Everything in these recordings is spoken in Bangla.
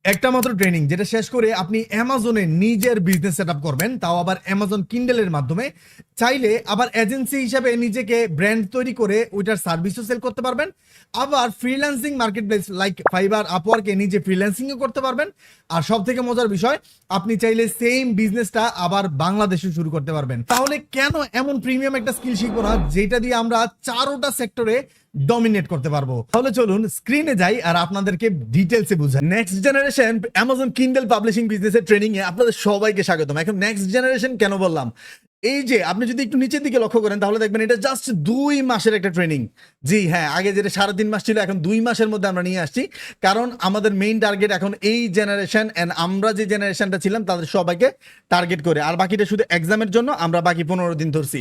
একটা মাত্র ট্রেনিং যেটা শেষ করে আপনি অ্যামাজনে নিজের বিজনেস সেট আপ করবেন, তাও আবার অ্যামাজন কিন্ডেলের মাধ্যমে। চাইলে আবার এজেন্সি হিসাবে নিজেকে ব্র্যান্ড তৈরি করে ওইটার সার্ভিসও সেল করতে পারবেন। আবার freelancing marketplace like Fiverr, আপওয়ার্কে নিজে ফ্রিল্যান্সিংও করতে পারবেন। আর সব থেকে মজার বিষয়, আপনি চাইলে সেম বিজনেসটা আবার বাংলাদেশে শুরু করতে পারবেন। তাহলে কেন এমন প্রিমিয়াম একটা স্কিল শিখবো না যেটা দিয়ে আমরা চারোটা সেক্টরে ডমিনেট করতে পারবো? তাহলে চলুন স্ক্রিনে যাই আর আপনাদেরকে ডিটেলসে বুঝাই। Next generation Amazon Kindle publishing বিজনেসের ট্রেনিং এ আপনাদের সবাইকে স্বাগতম। এখন নেক্সট জেনারেশন কেন বললাম, এই যে আপনি যদি একটু নিচের দিকে লক্ষ্য করেন তাহলে দেখবেন এটা জাস্ট 2 মাসের একটা ট্রেনিং। জি হ্যাঁ, আগে যেটা 3.5 মাস ছিল এখন 2 মাসের মধ্যে আমরা নিয়ে আসছি, কারণ আমাদের মেইন টার্গেট এখন এই জেনারেশন এন্ড আমরা যে জেনারেশনটা ছিলাম তাদের সবাইকে টার্গেট করে, আর বাকিটা শুধু এক্সামের জন্য আমরা বাকি 15 দিন ধরছি।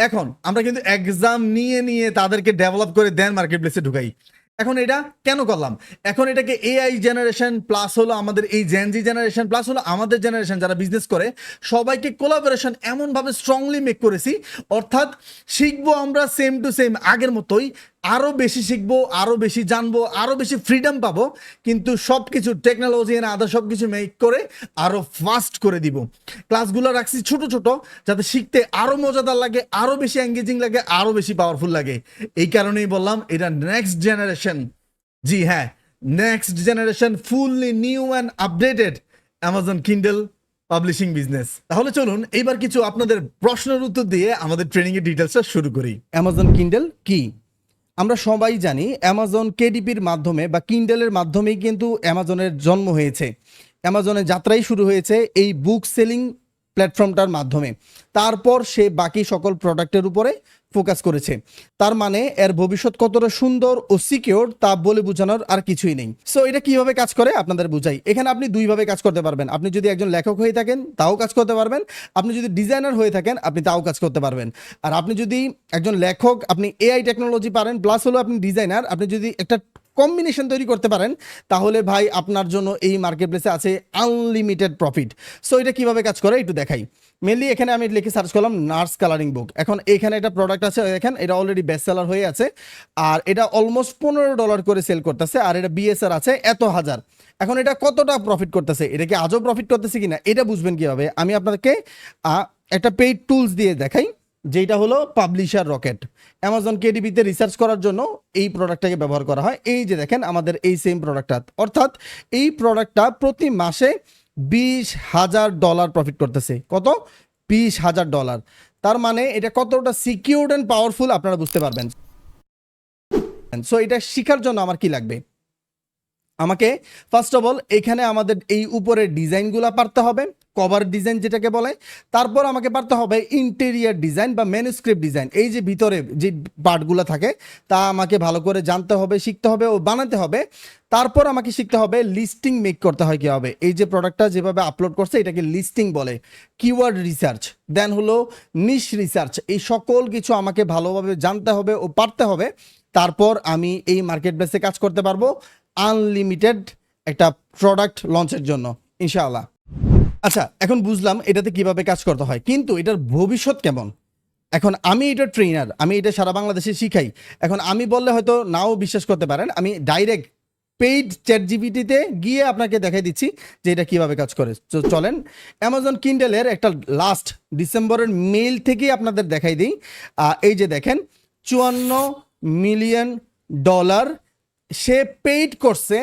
এখন আমরা কিন্তু এক্সাম নিয়ে নিয়ে তাদেরকে ডেভেলপ করে দেন মার্কেট প্লেসে ঢুকাই। এখন এটা কেন করলাম? এখন এটাকে এআই জেনারেশন প্লাস হলো আমাদের এই জেনজি জেনারেশন প্লাস হলো আমাদের জেনারেশন যারা বিজনেস করে সবাইকে কোলাবোরেশন এমনভাবে স্ট্রংলি মেক করেছি, অর্থাৎ শিখবো আমরা সেম টু সেম আগের মতোই, আরও বেশি শিখবো, আরও বেশি জানবো, আরও বেশি ফ্রিডম পাবো, কিন্তু সব কিছু টেকনোলজি এনে আদার সব কিছু মেক করে আরও ফাস্ট করে দিব। ক্লাসগুলো রাখছি ছোট ছোট, যাতে শিখতে আরও মজাদার লাগে, আরও বেশি এঙ্গেজিং লাগে, আরও বেশি পাওয়ারফুল লাগে। এই কারণেই বললাম এটা নেক্সট জেনারেশন। জি হ্যাঁ, next generation fully new and updated Amazon Kindle publishing business. তাহলে চলুন এইবার কিছু আপনাদের প্রশ্নের উত্তর দিয়ে আমাদের ট্রেনিং এর ডিটেলসটা শুরু করি। অ্যামাজন কিন্ডেল কি? আমরা সবাই জানি অ্যামাজন কেডিপির মাধ্যমে বা কিন্ডেলের মাধ্যমেই কিন্তু অ্যামাজনের জন্ম হয়েছে। অ্যামাজনের যাত্রাই শুরু হয়েছে এই বুক সেলিং প্ল্যাটফর্মটার মাধ্যমে। তারপর সে বাকি সকল প্রোডাক্টের উপরে ফোকাস করেছে। তার মানে এর ভবিষ্যৎ কতটা সুন্দর ও সিকিউর তা বলে বোঝানোর আর কিছুই নেই। সো এটা কিভাবে কাজ করে আপনাদের বুঝাই। এখানে আপনি দুইভাবে কাজ করতে পারবেন। আপনি যদি একজন লেখক হয়ে থাকেন তাও কাজ করতে পারবেন, আপনি যদি ডিজাইনার হয়ে থাকেন আপনি তাও কাজ করতে পারবেন। আর আপনি যদি একজন লেখক, আপনি এআই টেকনোলজি পারেন, প্লাস হলো আপনি ডিজাইনার, আপনি যদি একটা কম্বিনেশন তৈরি করতে পারেন তাহলে ভাই আপনার জন্য এই মার্কেট প্লেসে আছে আনলিমিটেড প্রফিট। সো এটা কিভাবে কাজ করে একটু দেখাই। মেনলি এখানে আমি লিখে সার্চ করলাম নার্স কালারিং বুক। এখন এখানে একটা প্রোডাক্ট আছে, দেখেন এটা অলরেডি বেস্ট সেলার হয়ে আছে, আর এটা অলমোস্ট $15 করে সেল করতেছে, আর এটা বিএসআর আছে এত হাজার। এখন এটা কতটা প্রফিট করতেছে, এটা কি আজও প্রফিট করতেছে কিনা এটা বুঝবেন কিভাবে, আমি আপনাদেরকে একটা পেইড টুলস দিয়ে দেখাই, যেটা হলো পাবলিশার রকেট। অ্যামাজন কেডিবিতে রিসার্চ করার জন্য এই প্রোডাক্টটাকে ব্যবহার করা হয়। এই যে দেখেন আমাদের এই সেম প্রোডাক্টটা, অর্থাৎ এই প্রোডাক্টটা প্রতি মাসে $20,000 প্রফিট করতেছে। কত? $20,000। তার মানে এটা কতটা সিকিউরড অ্যান্ড পাওয়ারফুল আপনারা বুঝতে পারবেন। সো এটা শেখার জন্য আমার কি লাগবে? আমাকে ফার্স্ট অফ অল এখানে আমাদের এই উপরের ডিজাইনগুলো পারতে হবে, কভার ডিজাইন যেটাকে বলে। তারপর আমাকে পারতে হবে ইন্টেরিয়ার ডিজাইন বা ম্যানুস্ক্রিপ্ট ডিজাইন। এই যে ভিতরে যে পার্টগুলো থাকে তা আমাকে ভালো করে জানতে হবে, শিখতে হবে ও বানাতে হবে। তারপর আমাকে শিখতে হবে লিস্টিং মেক করতে হয় কীভাবে। এই যে প্রোডাক্টটা যেভাবে আপলোড করছে এটাকে লিস্টিং বলে। কিওয়ার্ড রিসার্চ, দেন হলো নিশ রিসার্চ, এই সকল কিছু আমাকে ভালোভাবে জানতে হবে ও পারতে হবে। তারপর আমি এই মার্কেট প্লেসে কাজ করতে পারবো আনলিমিটেড একটা প্রোডাক্ট লঞ্চের জন্য ইনশাআল্লাহ। আচ্ছা, এখন বুঝলাম এটাতে কিভাবে কাজ করতে হয়, কিন্তু এটার ভবিষ্যৎ কেমন? এখন আমি এটা ট্রেনার, আমি এটা সারা বাংলাদেশে শিখাই। এখন আমি বললে হয়তো নাও বিশ্বাস করতে পারেন, আমি ডাইরেক্ট পেইড চ্যাটজিপিটিতে গিয়ে আপনাকে দেখাই দিচ্ছি যে এটা কিভাবে কাজ করে। তো চলেন অ্যামাজন কিন্ডেলের একটা লাস্ট ডিসেম্বরের মেইল থেকেই আপনাদের দেখাই দিই। এই যে দেখেন $54 মিলিয়ন সে পেইড করছে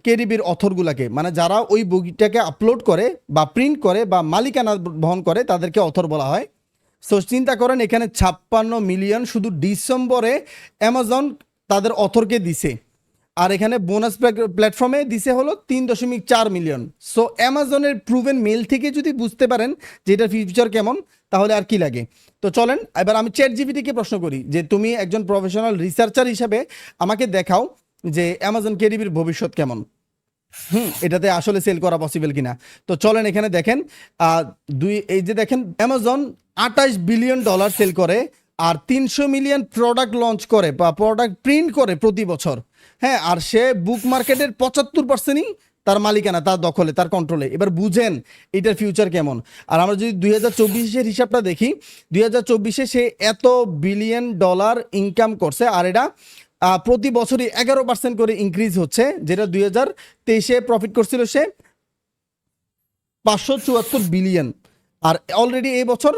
কেডিবির অথরগুলাকে, মানে যারা ওই বইটাকে আপলোড করে বা প্রিন্ট করে বা মালিকানা বহন করে তাদেরকে অথর বলা হয়। সো চিন্তা করেন এখানে 56 মিলিয়ন শুধু ডিসেম্বরে অ্যামাজন তাদের অথরকে দিছে, আর এখানে বোনাস প্ল্যাটফর্মে দিছে হলো 3.4 মিলিয়ন। সো অ্যামাজনের প্রুভেন মেল থেকে যদি বুঝতে পারেন যে এটার ফিউচার কেমন তাহলে আর কি লাগে। তো চলেন এবার আমি চ্যাট জিপিটিকে প্রশ্ন করি যে তুমি একজন প্রফেশনাল রিসার্চার হিসাবে আমাকে দেখাও যে অ্যামাজন কেডিবির ভবিষ্যৎ কেমন, এটাতে আসলে সেল করা পসিবল কিনা। তো চলেন এখানে দেখেন এই যে দেখেন অ্যামাজন $28 বিলিয়ন সেল করে, আর 300 মিলিয়ন প্রোডাক্ট লঞ্চ করে বা প্রোডাক্ট প্রিন্ট করে প্রতি বছর। হ্যাঁ, আর সে বুক মার্কেটের 75%ই তার মালিকানা, তার দখলে, তার কন্ট্রোলে। এবার বুঝেন এটার ফিউচার কেমন। আর আমরা যদি 2024-এর হিসাবটা দেখি, 2024-এ সে এত $1 বিলিয়ন ইনকাম করছে, আর এটা প্রতি বছরই 11% করে ইনক্রিজ হচ্ছে, যেটা 2023-এ প্রফিট করছিল সে 574 বিলিয়ন, আর অলরেডি এই বছর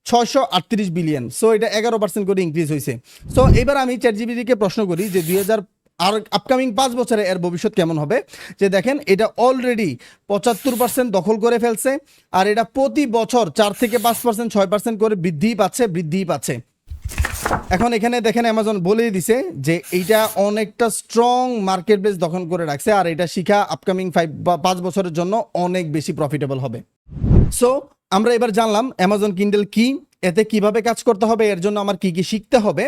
638 বিলিয়ন। সো এটা 11% করে ইনক্রিজ হয়েছে। সো এবার আমি চ্যাটজিপিটিকে প্রশ্ন করি যে 2000 আর আপকামিং 5 বছরে এর ভবিষ্যৎ কেমন হবে। যে দেখেন এটা অলরেডি 75% দখল করে ফেলছে, আর এটা প্রতি বছর 4 থেকে 5%, 6% করে বৃদ্ধিই পাচ্ছে। এখন এখানে দেখেন অ্যামাজন বলেই দিছে যে এইটা অনেকটা স্ট্রং মার্কেট প্লেস দখল করে রাখছে, আর এটা শিখা আপকামিং 5 বছরের জন্য অনেক বেশি প্রফিটেবল হবে। সো আমরা এবার জানলাম অ্যামাজন কিন্ডেল কি, এতে কিভাবে কাজ করতে হবে, এর জন্য আমার কি কি শিখতে হবে,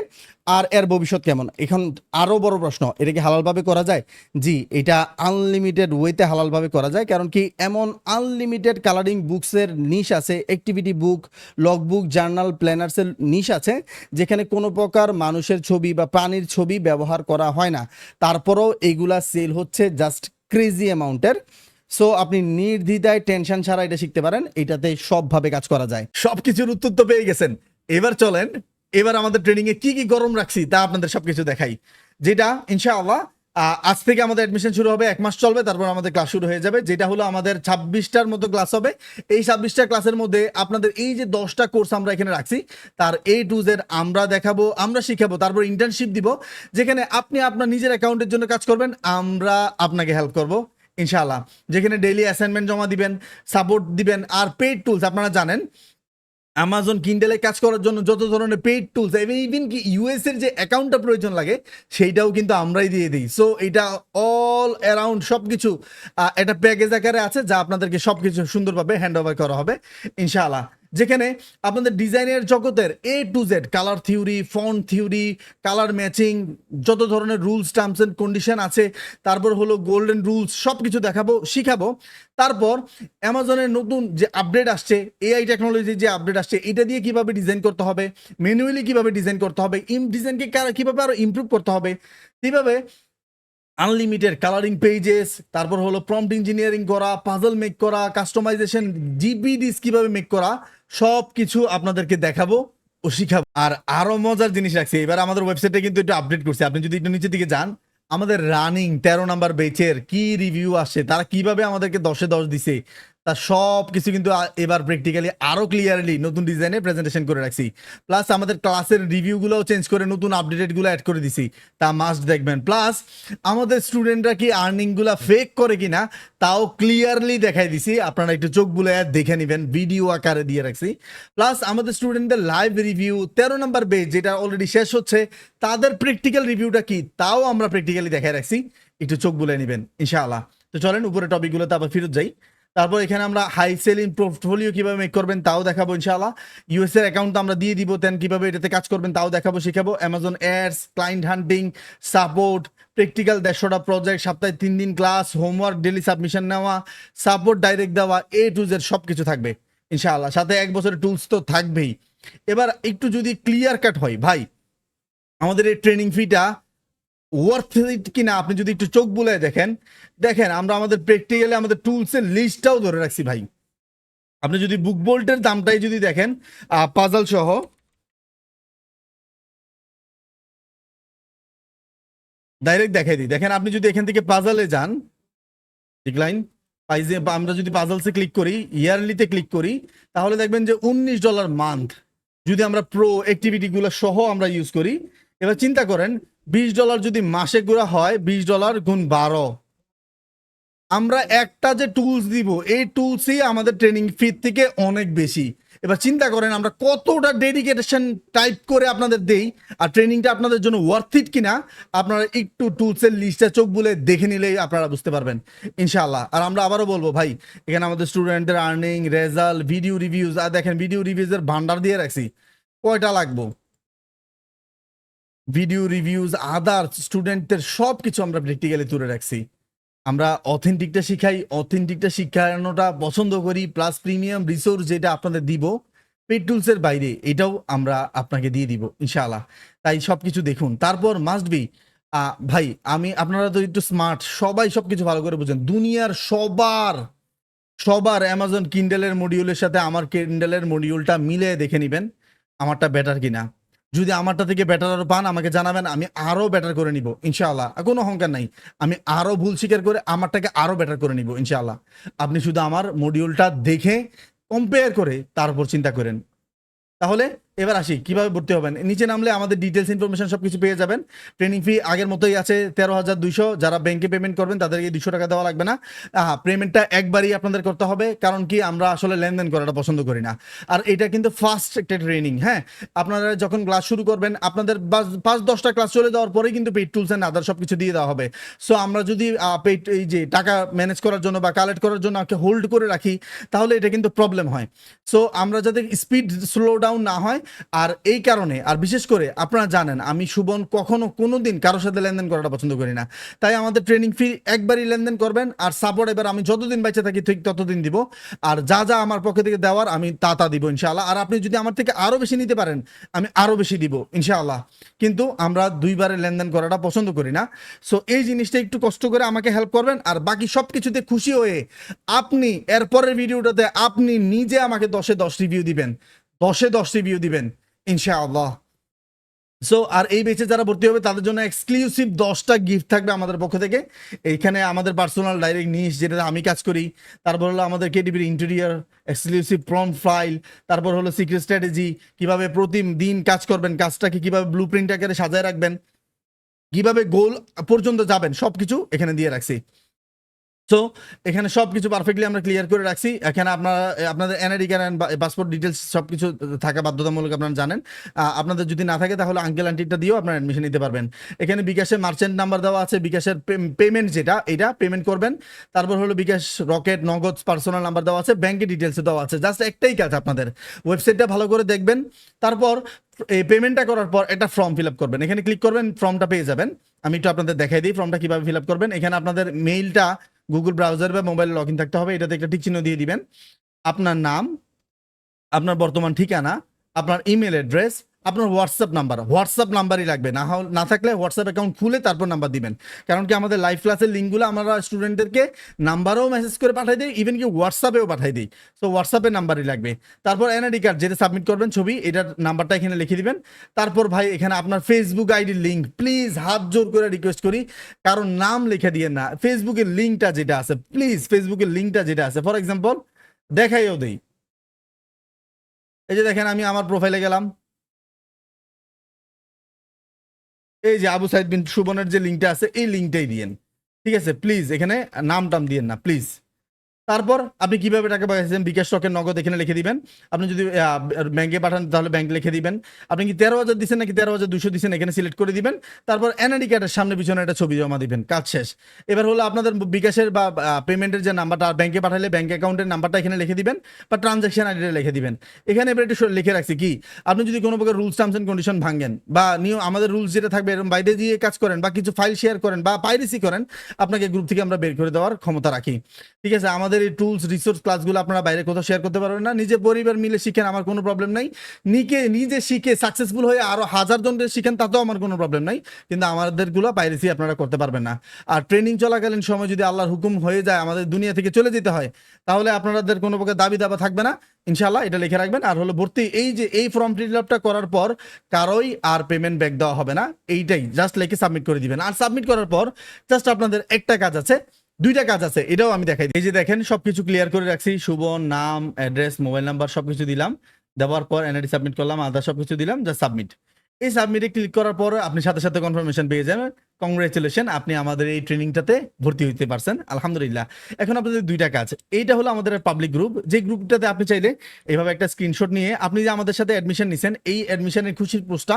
আর এর ভবিষ্যৎ কেমন। এখন আরও বড় প্রশ্ন, এটা কি হালালভাবে করা যায়? জি, এটা আনলিমিটেড ওয়েতে হালালভাবে করা যায়। কারণ কি, এমন আনলিমিটেড কালারিং বুকসের নিশ আছে, অ্যাক্টিভিটি বুক, লগ বুক, জার্নাল, প্ল্যানার্সের নিশ আছে, যেখানে কোনো প্রকার মানুষের ছবি বা প্রাণীর ছবি ব্যবহার করা হয় না, তারপরেও এইগুলা সেল হচ্ছে জাস্ট ক্রেজি অ্যামাউন্টের। সো আপনি নির্দ্বিধায় টেনশন ছাড়া এটা শিখতে পারেন, এটাতে সবভাবে কাজ করা যায়। সবকিছুর উত্তর তো পেয়ে গেছেন। এবার চলেন, এবার আমাদের ট্রেনিং এ কি কি গরম রাখছি তা আপনাদের সবকিছু দেখাই, যেটা ইনশাআল্লাহ আজ থেকে আমাদের অ্যাডমিশন শুরু হবে, 1 মাস চলবে, তারপর আমাদের ক্লাস শুরু হয়ে যাবে। যেটা হলো আমাদের 26টার মতো ক্লাস হবে। এই 26টা ক্লাসের মধ্যে আপনাদের এই যে 10টা কোর্স আমরা এখানে রাখছি, তার A to Z আমরা দেখাবো, আমরা শিখাবো, তারপর ইন্টার্নশিপ দিব, যেখানে আপনি আপনার নিজের অ্যাকাউন্টের জন্য কাজ করবেন, আমরা আপনাকে হেল্প করব ইনশাআল্লাহ। যেখানে ডেইলি অ্যাসাইনমেন্ট জমা দিবেন, সাপোর্ট দিবেন, আর পেইড টুলস আপনারা জানেন অ্যামাজন কিন্ডেলে কাজ করার জন্য যত ধরনের পেইড টুলস, ইভেন কি ইউএস এর যে অ্যাকাউন্টটা প্রয়োজন লাগে সেইটাও কিন্তু আমরাই দিয়ে দিই। সো এটা অল অ্যারাউন্ড সব কিছু একটা প্যাকেজ আকারে আছে, যা আপনাদেরকে সব কিছু সুন্দরভাবে হ্যান্ড ওভার করা হবে ইনশাআল্লাহ। যেখানে আপনাদের ডিজাইনের জগতের A to Z, colour theory, font theory, colour matching, যত ধরনের রুলস, টার্মস অ্যান্ড কন্ডিশন আছে, তারপর হলো গোল্ডেন রুলস, সব কিছু দেখাবো, শিখাবো। তারপর অ্যামাজনের নতুন যে আপডেট আসছে, AI টেকনোলজির যে আপডেট আসছে, এটা দিয়ে কিভাবে ডিজাইন করতে হবে, ম্যানুয়ালি কিভাবে ডিজাইন করতে হবে, ডিজাইনকে কিভাবে আরো ইমপ্রুভ করতে হবে, কিভাবে আনলিমিটেড কালারিং পেজেস, তারপর হলো প্রম্পট ইঞ্জিনিয়ারিং করা, পাজল মেক করা, কাস্টমাইজেশন, জিপিডিস কিভাবে মেক করা, সব কিছু আপনাদেরকে দেখাবো ও শিখাবো। আর আরো মজার জিনিস রাখছি, এবার আমাদের ওয়েবসাইটে কিন্তু একটু আপডেট করছি। আপনি যদি একটু নিচের দিকে যান, আমাদের রানিং 13 নাম্বার বেচের কি রিভিউ আসছে, তারা কিভাবে আমাদেরকে 10-এ 10 দিছে, তার সব কিছু কিন্তু এবার প্র্যাকটিক্যালি আরো ক্লিয়ারলি নতুন ডিজাইনে প্রেজেন্টেশন করে রাখছি। প্লাস আমাদের ক্লাসের রিভিউগুলোও চেঞ্জ করে নতুন আপডেটেডগুলো অ্যাড করে দিছি, তা মাস্ট দেখবেন। প্লাস আমাদের স্টুডেন্টরা কি আর্নিংগুলো ফেক করে কিনা তাও ক্লিয়ারলি দেখাই দিছি, আপনারা একটু চোখ বুলে দেখে নেবেন, ভিডিও আকারে দিয়ে রাখছি। প্লাস আমাদের স্টুডেন্টদের লাইভ রিভিউ 13 নাম্বার বেচ যেটা অলরেডি শেষ হচ্ছে, তাদের প্র্যাকটিক্যাল রিভিউটা কি তাও আমরা প্র্যাকটিক্যালি দেখাই রাখছি, একটু চোখ বুলে নেবেন ইনশাআল্লাহ। তো চলেন উপরে টপিকগুলোতে আবার ফেরত যাই। তারপর এখানে আমরা হাই সেলিং পোর্টফোলিও কিভাবে মেক করবেন তাও দেখাবো ইনশাআল্লাহ। ইউএস এর অ্যাকাউন্ট আমরা দিয়ে দিব, দেন কিভাবে এটাতে কাজ করবেন তাও দেখাবো, শিখাবো। Amazon ads, client hunting, support, practical 150টা প্রজেক্ট, সপ্তাহে 3 দিন ক্লাস, হোমওয়ার্ক, ডেলি সাবমিশন নেওয়া, সাপোর্ট ডাইরেক্ট দেওয়া, A to Z সব কিছু থাকবে ইনশাআল্লাহ। সাথে 1 বছরের টুলস তো থাকবেই। এবার একটু যদি ক্লিয়ার কাট হয় ভাই, আমাদের এই ট্রেনিং ফিটা ওয়ার্থ ইট কিনা আপনি যদি একটু চোখ বুলে দেখেন আমরা আমাদের প্র্যাকটিক্যালি আমাদের টুলসের লিস্টটাও ধরে রাখছি ভাই। আপনি যদি বুক বোল্টের দামটাই যদি দেখেন, পাজল সহ ডাইরেক্ট দেখাই দিই। দেখেন আপনি যদি এখান থেকে পাজলে যান, ডিক্লাইন আমরা যদি পাজলসে ক্লিক করি, ইয়ারলিতে ক্লিক করি, তাহলে দেখবেন যে $19 মান্থ যদি আমরা প্রো অ্যাক্টিভিটিগুলো সহ আমরা ইউজ করি। এবার চিন্তা করেন $20 যদি মাসে গুড়া হয়, $20 গুণ 12, আমরা একটা যে টুলস দিব এই টুলসই আমাদের ট্রেনিং ফি থেকে অনেক বেশি। এবার চিন্তা করেন আমরা কতটা ডেডিকেশন টাইপ করে আপনাদের দেই, আর ট্রেনিংটা আপনাদের জন্য ওয়ার্থ ইট কিনা আপনারা একটু টুলসের লিস্টটা চোখ বুলে দেখে নিলেই আপনারা বুঝতে পারবেন ইনশাআল্লাহ। আর আমরা আবারও বলবো ভাই, এখানে আমাদের স্টুডেন্টদের আর্নিং, রেজাল্ট, ভিডিও রিভিউজ, আর দেখেন ভিডিও রিভিউজের ভান্ডার দিয়ে রাখছি, কয়টা লাগবো ভিডিও রিভিউজ, আদার স্টুডেন্টদের সব কিছু আমরা প্র্যাকটিক্যালি তুলে রাখছি। আমরা অথেন্টিকটা শিখাই, অথেন্টিকটা শিখানোটা পছন্দ করি। প্লাস প্রিমিয়াম রিসোর্স যেটা আপনাদের দিব পেড টুলসের বাইরে, এটাও আমরা আপনাকে দিয়ে দিব ইনশাআল্লাহ। তাই সব কিছু দেখুন। তারপর মাস্ট বি ভাই, আপনারা তো একটু স্মার্ট, সবাই সব কিছু ভালো করে বুঝেন। দুনিয়ার সবার অ্যামাজন কিন্ডেলের মডিউলের সাথে আমার কিন্ডেলের মডিউলটা মিলে দেখে নেবেন আমারটা বেটার কিনা। যদি আমারটা থেকে বেটার আরো পান আমাকে জানাবেন, আমি আরো বেটার করে নিব ইনশাআল্লাহ। কোনো অহংকার নাই, আমি আরো ভুল স্বীকার করে আমারটাকে আরো বেটার করে নিব ইনশাআল্লাহ। আপনি শুধু আমার মডিউলটা দেখে কম্পেয়ার করে তারপর চিন্তা করেন। তাহলে এবার আসি কিভাবে ভর্তি হবেন। নিচে নামলে আমাদের ডিটেলস ইনফরমেশন সবকিছু পেয়ে যাবেন। ট্রেনিং ফি আগের মতোই আছে 13,200। যারা ব্যাংকে পেমেন্ট করবেন তাদেরকে 200 টাকা দেওয়া লাগবে না। পেমেন্টটা একবারই আপনাদের করতে হবে, কারণ কি আমরা আসলে লেনদেন করাটা পছন্দ করি না। আর এটা কিন্তু ফার্স্ট একটা ট্রেনিং। হ্যাঁ, আপনারা যখন ক্লাস শুরু করবেন আপনাদের 5-10টা ক্লাস চলে যাওয়ার পরেই কিন্তু পেইড টুলস অ্যান্ড আদার সব কিছু দিয়ে দেওয়া হবে। সো আমরা যদি পেইড এই যে টাকা ম্যানেজ করার জন্য বা কালেক্ট করার জন্য হোল্ড করে রাখি তাহলে এটা কিন্তু প্রবলেম হয়। সো আমরা যাতে স্পিড স্লো ডাউন না হয়, আর এই কারণে, আর বিশেষ করে আপনারা জানেন আমি সুবন কখনো কোনো দিন কারোর সাথে লেনদেন করাটা পছন্দ করি না। তাই আমাদের ট্রেনিং ফি একবারই লেনদেন করবেন, আর সাপোর্ট এবার আমি যতদিন বেঁচে থাকি ঠিক ততদিন দিব। আর যা যা আমার পক্ষে থেকে দেওয়ার আমি তা দিব ইনশাআল্লাহ। আর আপনি যদি আমার থেকে আরও বেশি নিতে পারেন আমি আরও বেশি দিব ইনশাআল্লাহ। কিন্তু আমরা দুইবারে লেনদেন করাটা পছন্দ করি না। সো এই জিনিসটা একটু কষ্ট করে আমাকে হেল্প করবেন, আর বাকি সব কিছুতে খুশি হয়ে আপনি এরপরের ভিডিওটাতে আপনি নিজে আমাকে 10-এ 10 রিভিউ দিবেন, 10-এ 10 রিভিউ দিবেন ইনশাআল্লাহ। সো আর এই বেচে যারা ভর্তি হবে তাদের জন্য এক্সক্লুসিভ 10টা গিফট থাকবে আমাদের পক্ষ থেকে। এইখানে আমাদের পার্সোনাল ডাইরেক্ট নিশ যেটা আমি কাজ করি, তারপর হলো আমাদের কেডিবির ইন্টেরিয়ার এক্সক্লুসিভ প্রম্পট ফাইল, তারপর হলো সিক্রেট স্ট্র্যাটেজি, কিভাবে প্রতিদিন কাজ করবেন, কাজটাকে কিভাবে ব্লু প্রিন্ট আকারে সাজায় রাখবেন, কিভাবে গোল পর্যন্ত যাবেন, সবকিছু এখানে দিয়ে রাখছি। সো এখানে সব কিছু পারফেক্টলি আমরা ক্লিয়ার করে রাখছি। এখানে আপনাদের এনআইডি কার্ড বা পাসপোর্ট ডিটেলস সব কিছু থাকা বাধ্যতামূলক, আপনারা জানেন। আপনাদের যদি না থাকে তাহলে আঙ্কেল আন্টিটা দিয়েও আপনারা অ্যাডমিশন নিতে পারবেন। এখানে বিকাশের মার্চেন্ট নাম্বার দেওয়া আছে, বিকাশের পেমেন্ট যেটা এটা পেমেন্ট করবেন। তারপর হলো বিকাশ, রকেট, নগদ পার্সোনাল নাম্বার দেওয়া আছে, ব্যাংকের ডিটেলস দেওয়া আছে। জাস্ট একটাই কাজ, আপনাদের ওয়েবসাইটটা ভালো করে দেখবেন, তারপর এই পেমেন্টটা করার পর একটা ফর্ম ফিল আপ করবেন। এখানে ক্লিক করবেন, ফর্মটা পেয়ে যাবেন। আমি একটু আপনাদের দেখাই দিই ফর্মটা কিভাবে ফিল আপ করবেন। এখানে আপনাদের মেইলটা গুগল ব্রাউজার বা মোবাইলে লগ ইন থাকতে হবে, এটাতে একটা টিক চিহ্ন দিয়ে দিবেন। আপনার নাম, আপনার বর্তমান ঠিকানা, আপনার ইমেল অ্যাড্রেস, আপনার হোয়াটসঅ্যাপ নাম্বারই লাগবে। না থাকলে হোয়াটসঅ্যাপ অ্যাকাউন্ট খুলে তারপর নাম্বার দিবেন। কারণ কি আমাদের লাইভ ক্লাসের লিঙ্কগুলো আমরা স্টুডেন্টদেরকে নাম্বারেও মেসেজ করে পাঠাই দিই, ইভেন কি হোয়াটসঅ্যাপেও পাঠাই দিই। সো হোয়াটসঅ্যাপের নাম্বারই লাগবে। তারপর এনআইডি কার্ড যেটা সাবমিট করবেন ছবি, এটার নাম্বারটা এখানে লিখে দিবেন। তারপর ভাই এখানে আপনার ফেসবুক আইডির লিঙ্ক, প্লিজ হাত জোর করে রিকোয়েস্ট করি, কারণ নাম লিখে দিয়েন না, ফেসবুকের লিঙ্কটা যেটা আছে, প্লিজ ফেসবুকের লিঙ্কটা যেটা আছে। ফর এক্সাম্পল দেখাইও দেই, এই যে দেখেন আমি আমার প্রোফাইলে গেলাম, এই যে আবু সাইদ বিন সুবনের যে লিঙ্কটা আছে এই লিঙ্কটাই দিয়েন, ঠিক আছে? প্লিজ এখানে নাম টাম দিয়েন না প্লিজ। তারপর আপনি কিভাবে টাকা পাঠাচ্ছেন, বিকাশ, রকেট, নগদ এখানে লিখে দিবেন। আপনি যদি ব্যাংকে পাঠান তাহলে ব্যাংক লিখে দিবেন। আপনি কি 13,000 দিচ্ছেন নাকি 13,200 দিচ্ছেন এখানে সিলেক্ট করে দিবেন। তারপর এনআইডি কার্ডের সামনে পিছনে একটা ছবি জমা দিবেন, কাজ শেষ। এবার হলো আপনাদের বিকাশের বা পেমেন্টের যে নাম্বারটা, ব্যাংকে পাঠালে ব্যাংক অ্যাকাউন্টের নাম্বারটা এখানে লিখে দিবেন, বা ট্রানজাকশন আইডিটা লিখে দিবেন। এখানে এবার একটু লিখে রাখছি কি, আপনি যদি কোনো প্রকার রুলস টার্মস এন্ড কন্ডিশন ভাঙেন বা আমাদের রুলস যেটা থাকবে এরকম বাইরে দিয়ে কাজ করেন বা কিছু ফাইল শেয়ার করেন বা পাইরেসি করেন, আপনাকে গ্রুপ থেকে আমরা বের করে দেওয়ার ক্ষমতা রাখি, ঠিক আছে? আমাদের এই টুলস রিসোর্স ক্লাসগুলো আপনারা বাইরে কোথাও শেয়ার করতে পারবেন না। নিজে পরিবার মিলে শিখেন, আমার কোনো প্রবলেম নাই। নিজে শিখে সাকসেসফুল হয়ে আরো 1000 জনদের শিখেন, তাতেও আমার কোনো প্রবলেম নাই। কিন্তু আমাদেরগুলো পাইরেসি আপনারা করতে পারবেন না। আর ট্রেনিং চলাকালীন সময় যদি আল্লাহর হুকুম হয়ে যায় আমাদের দুনিয়া থেকে চলে যেতে হয়, তাহলে আপনাদের কোনো প্রকার দাবি দাবা থাকবে না ইনশাআল্লাহ, এটা লিখে রাখবেন। আর হলো ভর্তি, এই ফর্ম ফিল আপটা করার পর কারোই আর পেমেন্ট ব্যাক দেওয়া হবে না, এইটাই জাস্ট লিখে সাবমিট করে দিবেন। আর সাবমিট করার পর জাস্ট আপনাদের একটা কাজ আছে, দুইটা কাজ আছে, এটাও আমি দেখাই দিই। এই যে দেখেন সবকিছু ক্লিয়ার করে রাখছি, সুবন, নাম, অ্যাড্রেস, মোবাইল নাম্বার সবকিছু দিলাম। দেওয়ার পর এনআইডি সাবমিট করলাম, আদার সবকিছু দিলাম, জাস্ট সাবমিট। এই সাবমিটে ক্লিক করার পর আপনি সাথে সাথে কনফার্মেশন পেয়ে যাবেন, কংগ্রেচুলেশন, আপনি আমাদের এই ট্রেনিংটাতে ভর্তি হতে পারছেন, আলহামদুলিল্লাহ। এখন আপনাদের দুইটা কাজ, এইটা হলো আমাদের পাবলিক গ্রুপ, যে গ্রুপটাতে আপনি চাইলে এইভাবে একটা স্ক্রিনশট নিয়ে আপনি যে আমাদের সাথে অ্যাডমিশন নিছেন এই অ্যাডমিশনের খুশির পোস্টটা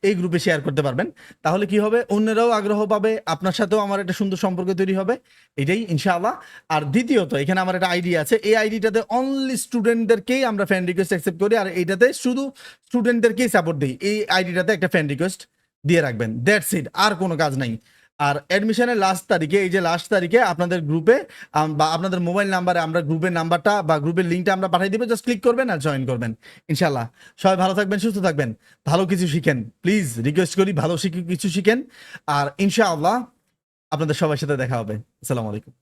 এই গ্রুপে শেয়ার করতে পারবেন। তাহলে কি হবে, অন্যরাও আগ্রহ পাবে, আপনার সাথেও আমার একটা সুন্দর সম্পর্ক তৈরি হবে, এটাই ইনশাআল্লাহ। আর দ্বিতীয়ত এখানে আমার একটা আইডি আছে, এই আইডিটাতে অনলি স্টুডেন্টদেরকেই আমরা ফ্রেন্ড রিকোয়েস্ট অ্যাকসেপ্ট করি, আর এইটাতে শুধু স্টুডেন্টদেরকেই সাপোর্ট দিই। এই আইডিটাতে একটা ফ্রেন্ড রিকোয়েস্ট দিয়ে রাখবেন, দ্যাটস ইট, আর কোনো কাজ নাই। আর অ্যাডমিশনের লাস্ট তারিখে, এই যে লাস্ট তারিখে আপনাদের গ্রুপে বা আপনাদের মোবাইল নাম্বারে আমরা গ্রুপের নাম্বারটা বা গ্রুপের লিঙ্কটা আমরা পাঠিয়ে দিব, জাস্ট ক্লিক করবেন আর জয়েন করবেন ইনশাল্লাহ। সবাই ভালো থাকবেন, সুস্থ থাকবেন, ভালো কিছু শিখেন, প্লিজ রিকোয়েস্ট করি, ভালো কিছু শিখেন। আর ইনশাআল্লাহ আপনাদের সবার সাথে দেখা হবে। আসসালামু আলাইকুম।